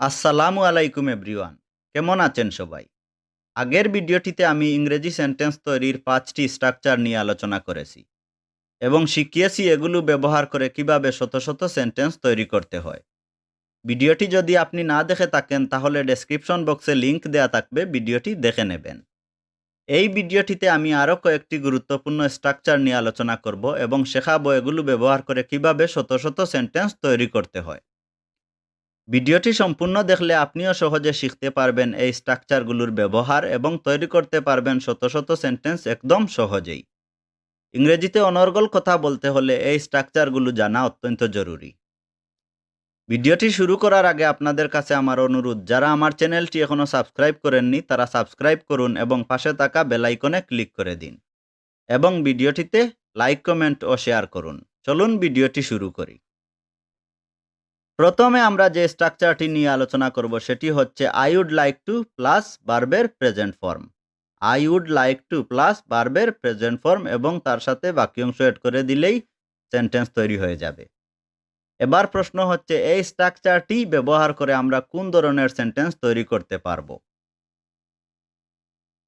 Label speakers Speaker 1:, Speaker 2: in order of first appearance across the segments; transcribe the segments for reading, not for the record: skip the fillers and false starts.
Speaker 1: আসসালামু আলাইকুম এভরিওয়ান, কেমন আছেন সবাই? আগের ভিডিওটিতে আমি ইংরেজি সেন্টেন্স তৈরির 5টি স্ট্রাকচার নিয়ে আলোচনা করেছি এবং শিখিয়েছি এগুলো ব্যবহার করে কিভাবে শত শত সেন্টেন্স তৈরি করতে হয়। ভিডিওটি যদি আপনি না দেখে থাকেন তাহলে ডেসক্রিপশন বক্সে লিংক দেয়া থাকবে, ভিডিওটি দেখে নেবেন। এই ভিডিওটিতে আমি আরও কয়েকটি গুরুত্বপূর্ণ স্ট্রাকচার নিয়ে আলোচনা করব এবং শেখাবো এগুলো ব্যবহার করে কিভাবে শত শত সেন্টেন্স তৈরি করতে হয়। ভিডিওটি সম্পূর্ণ দেখলে আপনিও সহজে শিখতে পারবেন এই স্ট্রাকচারগুলোর ব্যবহার এবং তৈরি করতে পারবেন শত শত সেন্টেন্স একদম সহজেই। ইংরেজিতে অনর্গল কথা বলতে হলে এই স্ট্রাকচারগুলো জানা অত্যন্ত জরুরি। ভিডিওটি শুরু করার আগে আপনাদের কাছে আমার অনুরোধ, যারা আমার চ্যানেলটি এখনও সাবস্ক্রাইব করেননি তারা সাবস্ক্রাইব করুন এবং পাশে থাকা বেল আইকনে ক্লিক করে দিন এবং ভিডিওটিতে লাইক, কমেন্ট ও শেয়ার করুন। চলুন ভিডিওটি শুরু করি। প্রথমে আমরা যে স্ট্রাকচারটি নিয়ে আলোচনা করব সেটি হচ্ছে I would like to plus ভার্বের present form. I would like to plus ভার্বের প্রেজেন্ট ফর্ম এবং তার সাথে বাকি অংশ এড করে দিলেই সেন্টেন্স তৈরি হয়ে যাবে। এবার প্রশ্ন হচ্ছে এই স্ট্রাকচারটি ব্যবহার করে আমরা কোন ধরনের সেন্টেন্স তৈরি করতে পারবো?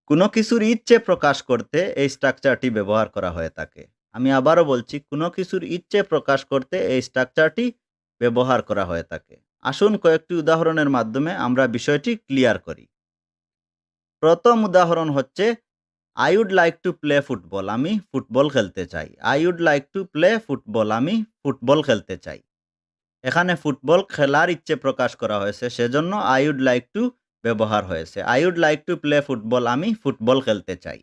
Speaker 1: কোনো কিছুর ইচ্ছে প্রকাশ করতে এই স্ট্রাকচারটি ব্যবহার করা হয়ে থাকে। আমি আবারও বলছি, কোনো কিছুর ইচ্ছে প্রকাশ করতে এই স্ট্রাকচারটি ব্যবহার করা হয়ে থাকে। আসুন কয়েকটি উদাহরণের মাধ্যমে আমরা বিষয়টি ক্লিয়ার করি। প্রথম উদাহরণ হচ্ছে I would like to play football. আমি ফুটবল খেলতে চাই। I would like to play football. আমি ফুটবল খেলতে চাই। এখানে ফুটবল খেলার ইচ্ছে প্রকাশ করা হয়েছে, সেজন্য আই উড লাইক টু ব্যবহার হয়েছে। I would like to play football. আমি ফুটবল খেলতে চাই।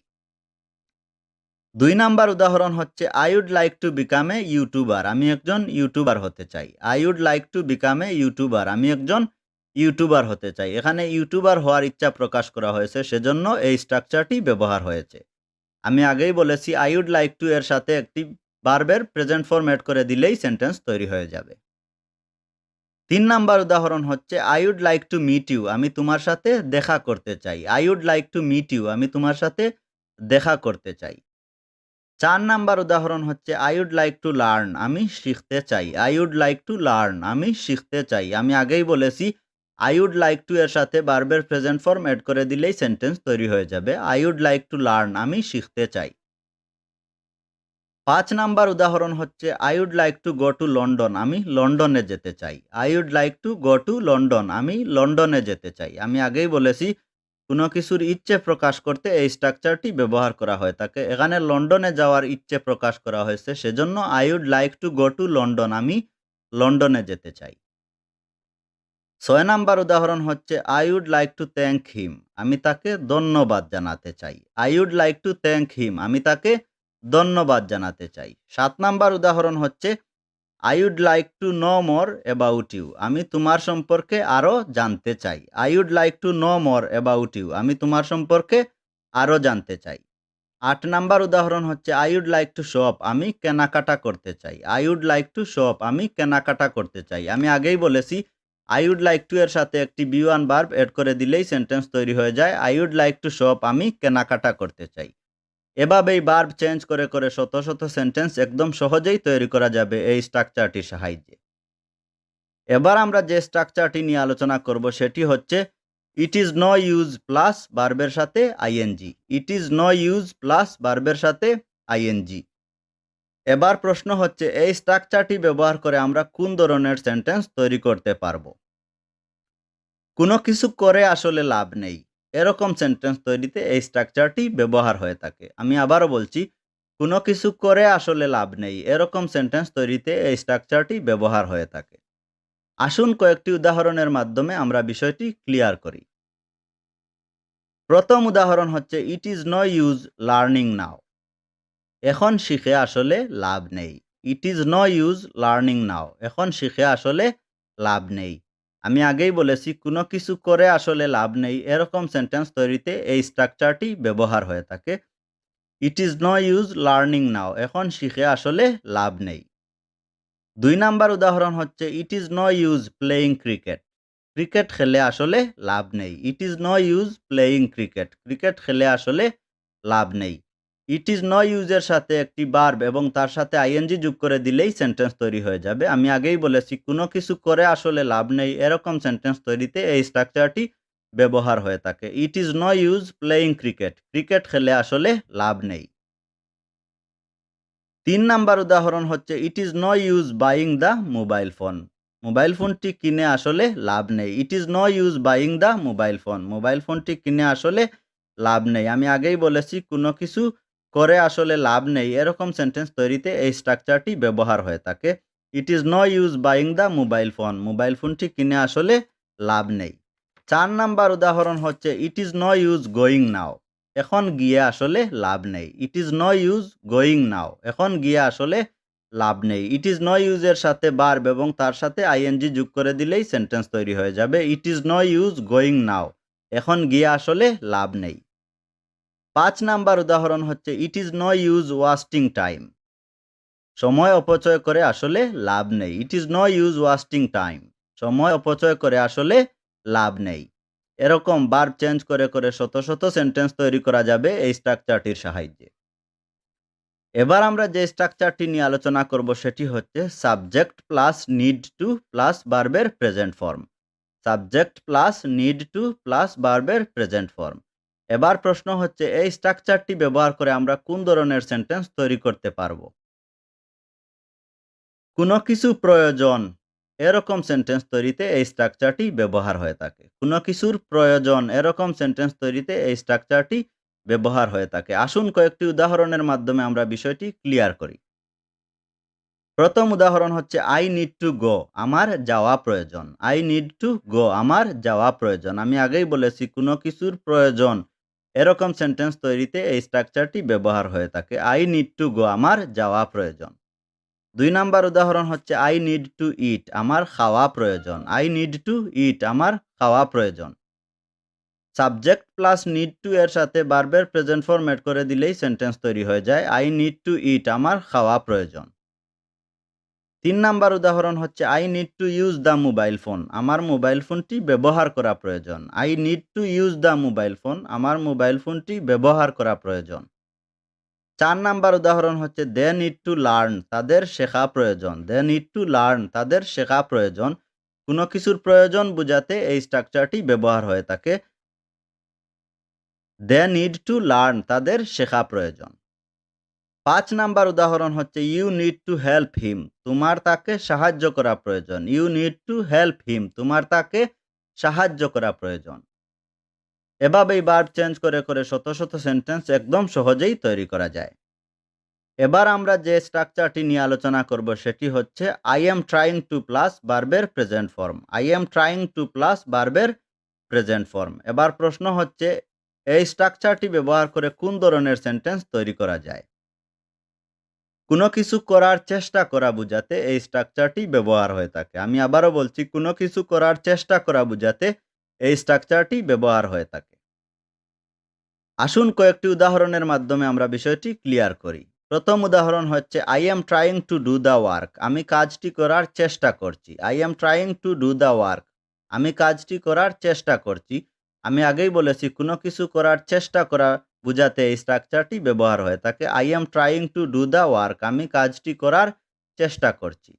Speaker 1: 2 নাম্বার উদাহরণ হচ্ছে I would like to become a YouTuber. আমি একজন ইউটিউবার হতে চাই। I would like to become a YouTuber. আমি একজন ইউটিউবার হতে চাই। এখানে ইউটিউবার হওয়ার ইচ্ছা প্রকাশ করা হয়েছে, সেজন্য এই স্ট্রাকচারটি ব্যবহার হয়েছে। আমি আগেই বলেছি আই উড লাইক টু এর সাথে একটি ভার্বের প্রেজেন্ট ফর্ম এড করে দিলেই সেন্টেন্স তৈরি হয়ে যাবে। 3 নাম্বার উদাহরণ হচ্ছে I would like to meet you. আমি তোমার সাথে দেখা করতে চাই। I would like to meet you. আমি তোমার সাথে দেখা করতে চাই। 4 নাম্বার উদাহরণ হচ্ছে I would like to learn. আমি শিখতে চাই। I would like to learn. আমি শিখতে চাই। আমি আগেই বলেছি আই উড লাইক টু এর সাথে ভার্বের প্রেজেন্ট ফর্ম এড করে দিলেই সেন্টেন্স তৈরি হয়ে যাবে। I would like to learn. আমি শিখতে চাই। 5 নাম্বার উদাহরণ হচ্ছে I would like to go to London. আমি লন্ডনে যেতে চাই। I would like to go to London. আমি লন্ডনে যেতে চাই। আমি আগেই বলেছি কোনো কিছুর ইচ্ছে প্রকাশ করতে এই স্ট্রাকচারটি ব্যবহার করা হয় থাকে। এখানে লন্ডনে যাওয়ার ইচ্ছে প্রকাশ করা হয়েছে, সেজন্য I would like to go to London. আমি লন্ডনে যেতে চাই। 6 নাম্বার উদাহরণ হচ্ছে I would like to thank him. আমি তাকে ধন্যবাদ জানাতে চাই। I would like to thank him. আমি তাকে ধন্যবাদ জানাতে চাই। 7 নাম্বার উদাহরণ হচ্ছে I would like to know more about you. আমি তোমার সম্পর্কে আরও জানতে চাই। I would like to know more about you. আমি তোমার সম্পর্কে আরও জানতে চাই। 8 নাম্বার উদাহরণ হচ্ছে I would like to shop. আমি কেনাকাটা করতে চাই। I would like to shop. আমি কেনাকাটা করতে চাই। আমি আগেই বলেছি আই উড লাইক টু এর সাথে একটি বি1 ভার্ব এড করে দিলেই সেন্টেন্স তৈরি হয়ে যায়। I would like to shop. আমি কেনাকাটা করতে চাই। এভাবেই ভার্ব চেঞ্জ করে করে শত শত সেন্টেন্স একদম সহজেই তৈরি করা যাবে এই স্ট্রাকচারটির সাহায্যে। এবার আমরা যে স্ট্রাকচারটি নিয়ে আলোচনা করব সেটি হচ্ছে it is no use plus ভার্বের সাথে ING. It is no use plus ভার্বের সাথে আইএনজি। এবার প্রশ্ন হচ্ছে এই স্ট্রাকচারটি ব্যবহার করে আমরা কোন ধরনের সেন্টেন্স তৈরি করতে পারবো? কোনো কিছু করে আসলে লাভ নেই, এরকম সেন্টেন্স তৈরিতে এই স্ট্রাকচারটি ব্যবহার হয়ে থাকে। আমি আবারও বলছি, কোনো কিছু করে আসলে লাভ নেই, এরকম সেন্টেন্স তৈরিতে এই স্ট্রাকচারটি ব্যবহার হয়ে থাকে। আসুন কয়েকটি উদাহরণের মাধ্যমে আমরা বিষয়টি ক্লিয়ার করি। প্রথম উদাহরণ হচ্ছে it is no use learning now. এখন শিখে আসলে লাভ নেই। It is no use learning now. এখন শিখে আসলে লাভ নেই। আমি আগেই বলেছি কোনো কিছু করে আসলে লাভ নেই, এরকম সেন্টেন্স তৈরিতে এই স্ট্রাকচারটি ব্যবহার হয়ে থাকে। It is no use learning now. এখন শিখে আসলে লাভ নেই। 2 নাম্বার উদাহরণ হচ্ছে it is no use playing cricket. Cricket খেলে আসলে লাভ নেই। It is no use playing cricket. Cricket খেলে আসলে লাভ নেই। ইট ইজ নো ইউজের সাথে একটি ভার্ব এবং তার সাথে আইএনজি যোগ করে দিলেই সেন্টেন্স তৈরি হয়ে যাবে। আমি আগেই বলেছি কোনো কিছু করে আসলে লাভ নেই এরকম সেন্টেন্স তৈরিতে এই স্ট্রাকচারটি ব্যবহার হয়ে থাকে। It is no use playing cricket, cricket খেলে আসলে লাভ নেই। ৩ নাম্বার উদাহরণ হচ্ছে it is no use buying the mobile phone, mobile ফোনটি কিনে আসলে লাভ নেই। It is no use buying the mobile phone, mobile ফোনটি কিনে আসলে লাভ নেই। আমি আগেই বলেছি কোনো কিছু করে আসলে লাভ নেই এরকম সেন্টেন্স তৈরিতে এই স্ট্রাকচারটি ব্যবহার হয়ে থাকে। It is no use buying the mobile phone, mobile ফোনটি কিনে আসলে লাভ নেই। ৪ নাম্বার উদাহরণ হচ্ছে it is no use going now, এখন গিয়ে আসলে লাভ নেই। It is no use going now, এখন গিয়ে আসলে লাভ নেই। ইট ইজ নো ইউজের সাথে ভার্ব এবং তার সাথে আইএনজি যোগ করে দিলেই সেন্টেন্স তৈরি হয়ে যাবে। It is no use going now, এখন গিয়ে আসলে লাভ নেই। ৫ নাম্বার উদাহরণ হচ্ছে it is no use wasting time, সময় অপচয় করে আসলে লাভ নেই। It is no use wasting time, সময় অপচয় করে আসলে লাভ নেই। এরকম ভার্ব চেঞ্জ করে করে শত শত সেন্টেন্স তৈরি করা যাবে এই স্ট্রাকচারটির সাহায্যে। এবার আমরা যে স্ট্রাকচারটি নিয়ে আলোচনা করব সেটি হচ্ছে subject plus need to plus ভার্বের present form. Subject plus need to plus ভার্বের প্রেজেন্ট ফর্ম। এবার প্রশ্ন হচ্ছে এই স্ট্রাকচারটি ব্যবহার করে আমরা কোন ধরনের সেন্টেন্স তৈরি করতে পারবো। কোনো কিছু প্রয়োজন এরকম সেন্টেন্স তৈরিতে এই স্ট্রাকচারটি ব্যবহার হয়ে থাকে। কোনো কিছুর প্রয়োজন এরকম সেন্টেন্স তৈরিতে এই স্ট্রাকচারটি ব্যবহার হয়ে থাকে। আসুন কয়েকটি উদাহরণের মাধ্যমে আমরা বিষয়টি ক্লিয়ার করি। প্রথম উদাহরণ হচ্ছে আই নিড টু গো, আমার যাওয়া প্রয়োজন। আই নিড টু গো, আমার যাওয়া প্রয়োজন। আমি আগেই বলেছি কোনো কিছুর প্রয়োজন এরকম সেন্টেন্স তৈরিতে এই স্ট্রাকচারটি ব্যবহার হয়ে থাকে। আই নিড টু গো, আমার যাওয়া প্রয়োজন। ২ নাম্বার উদাহরণ হচ্ছে আই নিড টু ইট, আমার খাওয়া প্রয়োজন। আই নিড টু ইট, আমার খাওয়া প্রয়োজন। সাবজেক্ট প্লাস নিড টু এর সাথে ভার্বের প্রেজেন্ট ফর্ম এড করে দিলেই সেন্টেন্স তৈরি হয়ে যায়। আই নিড টু ইট, আমার খাওয়া প্রয়োজন। ৩ নাম্বার উদাহরণ হচ্ছে I need to use the mobile phone, আমার মোবাইল ফোনটি ব্যবহার করা প্রয়োজন। I need to use the mobile phone, আমার মোবাইল ফোনটি ব্যবহার করা প্রয়োজন। ৪ নাম্বার উদাহরণ হচ্ছে দে নিড টু লার্ন, তাদের শেখা প্রয়োজন। দে নিড টু লার্ন, তাদের শেখা প্রয়োজন। কোনো কিছুর প্রয়োজন বোঝাতে এই স্ট্রাকচারটি ব্যবহার হয়ে থাকে। দে নিড টু লার্ন, তাদের শেখা প্রয়োজন। ৫ নাম্বার উদাহরণ হচ্ছে you need to help him, তোমার তাকে সাহায্য করা প্রয়োজন। You need to help him, তোমার তাকে সাহায্য করা প্রয়োজন। এভাবেই ভার্ব চেঞ্জ করে করে শত শত সেন্টেন্স একদম সহজেই তৈরি করা যায়। এবার আমরা যে স্ট্রাকচারটি নিয়ে আলোচনা করব সেটি হচ্ছে I am trying to plus ভার্বের present form. I am trying to plus ভার্বের প্রেজেন্ট ফর্ম। এবার প্রশ্ন হচ্ছে এই স্ট্রাকচারটি ব্যবহার করে কোন ধরনের সেন্টেন্স তৈরি করা যায়। কোনো কিছু করার চেষ্টা করা বোঝাতে এই স্ট্রাকচারটি ব্যবহার হয়ে থাকে। আমি আবারও বলছি, কোনো কিছু করার চেষ্টা করা বোঝাতে এই স্ট্রাকচারটি ব্যবহার হয়ে থাকে। আসুন কয়েকটি উদাহরণের মাধ্যমে আমরা বিষয়টি ক্লিয়ার করি। প্রথম উদাহরণ হচ্ছে I am trying to do the work, আমি কাজটি করার চেষ্টা করছি। I am trying to do the work, আমি কাজটি করার চেষ্টা করছি। আমি আগেই বলেছি কোনো কিছু করার চেষ্টা করা বোঝাতে এই স্ট্রাকচারটি ব্যবহার হয়ে থাকে। I am trying to do the work, আমি কাজটি করার চেষ্টা করছি।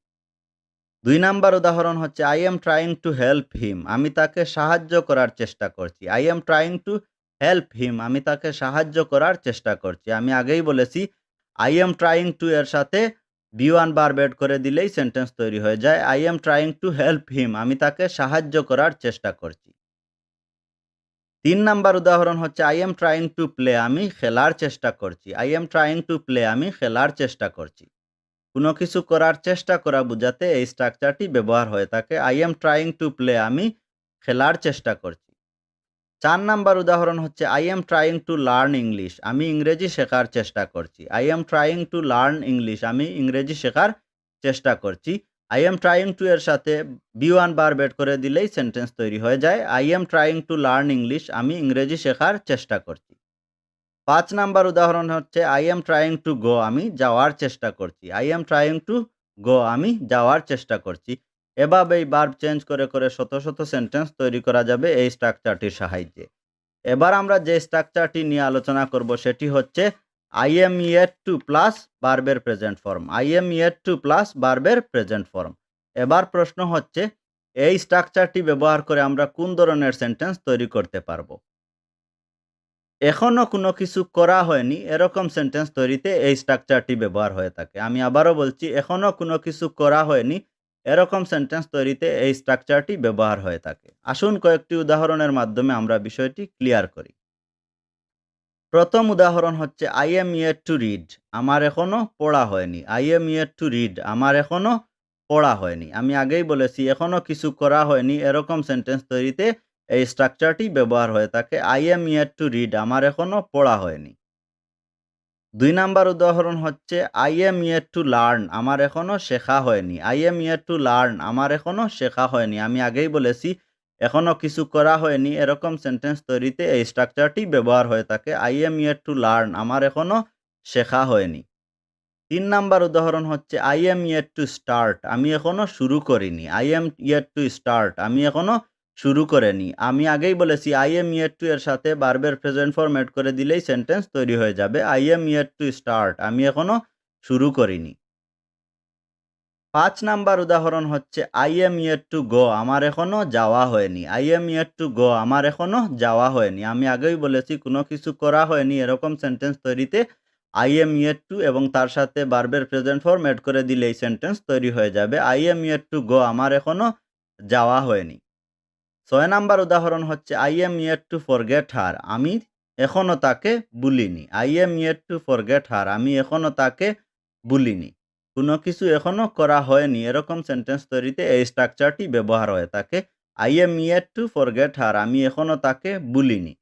Speaker 1: ২ নাম্বার উদাহরণ হচ্ছে I am trying two help হিম, আমি তাকে সাহায্য করার চেষ্টা করছি। I am trying two help হিম, আমি তাকে সাহায্য করার চেষ্টা করছি। আমি আগেই বলেছি আই এম ট্রাইং টু এর সাথে বি1 ভার্ব এড করে দিলেই সেন্টেন্স তৈরি হয়ে যায়। I am trying two help হিম, আমি তাকে সাহায্য করার চেষ্টা করছি। ৩ নাম্বার উদাহরণ হচ্ছে I am trying to play, আমি খেলার চেষ্টা করছি। I am trying to play, আমি খেলার চেষ্টা করছি। কোনো কিছু করার চেষ্টা করা বোঝাতে এই স্ট্রাকচারটি ব্যবহার হয়ে থাকে। I am trying to play, আমি খেলার চেষ্টা করছি। ৪ নাম্বার উদাহরণ হচ্ছে I am trying to learn English, আমি ইংরেজি শেখার চেষ্টা করছি। I am trying to learn English, আমি ইংরেজি শেখার চেষ্টা করছি। আই এম ট্রাইং টু এর সাথে বি1 ভার্ব এড করে দিলেই সেন্টেন্স তৈরি হয়ে যায়। I am trying to learn English, আমি ইংরেজি শেখার চেষ্টা করছি। ৫ নাম্বার উদাহরণ হচ্ছে I am trying to go, আমি যাওয়ার চেষ্টা করছি। I am trying to go, আমি যাওয়ার চেষ্টা করছি। এভাবেই ভার্ব চেঞ্জ করে করে শত শত সেন্টেন্স তৈরি করা যাবে এই স্ট্রাকচারটির সাহায্যে। এবার আমরা যে স্ট্রাকচারটি নিয়ে আলোচনা করব সেটি হচ্ছে I am yet to plus ভার্বের present form. I am yet to plus ভার্বের প্রেজেন্ট ফর্ম। এবার প্রশ্ন হচ্ছে এই স্ট্রাকচারটি ব্যবহার করে আমরা কোন ধরনের সেন্টেন্স তৈরি করতে পারবো? এখনো কোনো কিছু করা হয়নি এরকম সেন্টেন্স তৈরিতে এই স্ট্রাকচারটি ব্যবহার হয়ে থাকে। আমি আবারও বলছি, এখনো কোনো কিছু করা হয়নি এরকম সেন্টেন্স তৈরিতে এই স্ট্রাকচারটি ব্যবহার হয়ে থাকে। আসুন কয়েকটি উদাহরণের মাধ্যমে আমরা বিষয়টি ক্লিয়ার করি। প্রথম উদাহরণ হচ্ছে I am yet to read. আমার এখনো পড়া হয়নি। I am yet to read. আমার এখনো পড়া হয়নি। আমি আগেই বলেছি এখনো কিছু করা হয়নি এরকম সেন্টেন্স তৈরিতে এই স্ট্রাকচারটি ব্যবহার হয়ে থাকে। I am yet to read. আমার এখনো পড়া হয়নি। ২ নাম্বার উদাহরণ হচ্ছে I am yet to learn. আমার এখনো শেখা হয়নি। I am yet to learn. আমার এখনো শেখা হয়নি। আমি আগেই বলেছি এখনো কিছু করা হয়নি এরকম সেন্টেন্স তৈরিতে এই স্ট্রাকচারটি ব্যবহার হয়ে থাকে। I am yet to learn. আমার এখনো শেখা হয়নি। ৩ নাম্বার উদাহরণ হচ্ছে I am yet to start. আমি এখনো শুরু করিনি। I am yet to start. আমি এখনো শুরু করিনি। আমি আগেই বলেছি আই এম ইয়েট টু এর সাথে ভার্বের প্রেজেন্ট ফর্ম এড করে দিলেই সেন্টেন্স তৈরি হয়ে যাবে। I am yet to start. আমি এখনো শুরু করিনি। ৫ নাম্বার উদাহরণ হচ্ছে I am yet to go. আমার এখনো যাওয়া হয়নি। I am yet to go. আমার এখনো যাওয়া হয়নি। আমি আগেই বলেছি কোনো কিছু করা হয়নি এরকম সেন্টেন্স তৈরিতে আই এম ইয়েট টু এবং তার সাথে ভার্বের প্রেজেন্ট ফর্ম এড করে দিলেই সেন্টেন্স তৈরি হয়ে যাবে। I am yet to go. আমার এখনো যাওয়া হয়নি। ৬ নাম্বার উদাহরণ হচ্ছে I am yet to forget her. আমি এখনো তাকে ভুলিনি। I am yet to forget her. আমি এখনো তাকে ভুলিনি। কোনো কিছু এখনো করা হয়নি এরকম সেন্টেন্স তৈরিতে এই স্ট্রাকচারটি ব্যবহার হয়ে থাকে। I am yet to forget her. আমি এখনো তাকে ভুলিনি।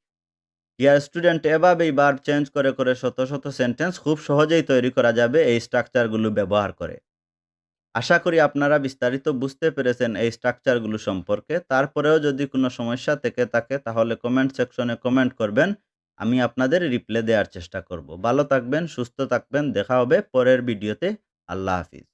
Speaker 1: ডিয়ার স্টুডেন্ট, এভাবেই ভার্ব চেঞ্জ করে করে শত শত সেন্টেন্স খুব সহজেই তৈরি করা যাবে এই স্ট্রাকচারগুলো ব্যবহার করে। আশা করি আপনারা বিস্তারিত বুঝতে পেরেছেন এই স্ট্রাকচারগুলো সম্পর্কে। তারপরেও যদি কোনো সমস্যা থেকে থাকে তাহলে কমেন্ট সেকশনে কমেন্ট করবেন। আমি আপনাদের রিপ্লাই দেওয়ার চেষ্টা করব। ভালো থাকবেন, সুস্থ থাকবেন। দেখা হবে পরের ভিডিওতে। আল্লাহ হাফিজ।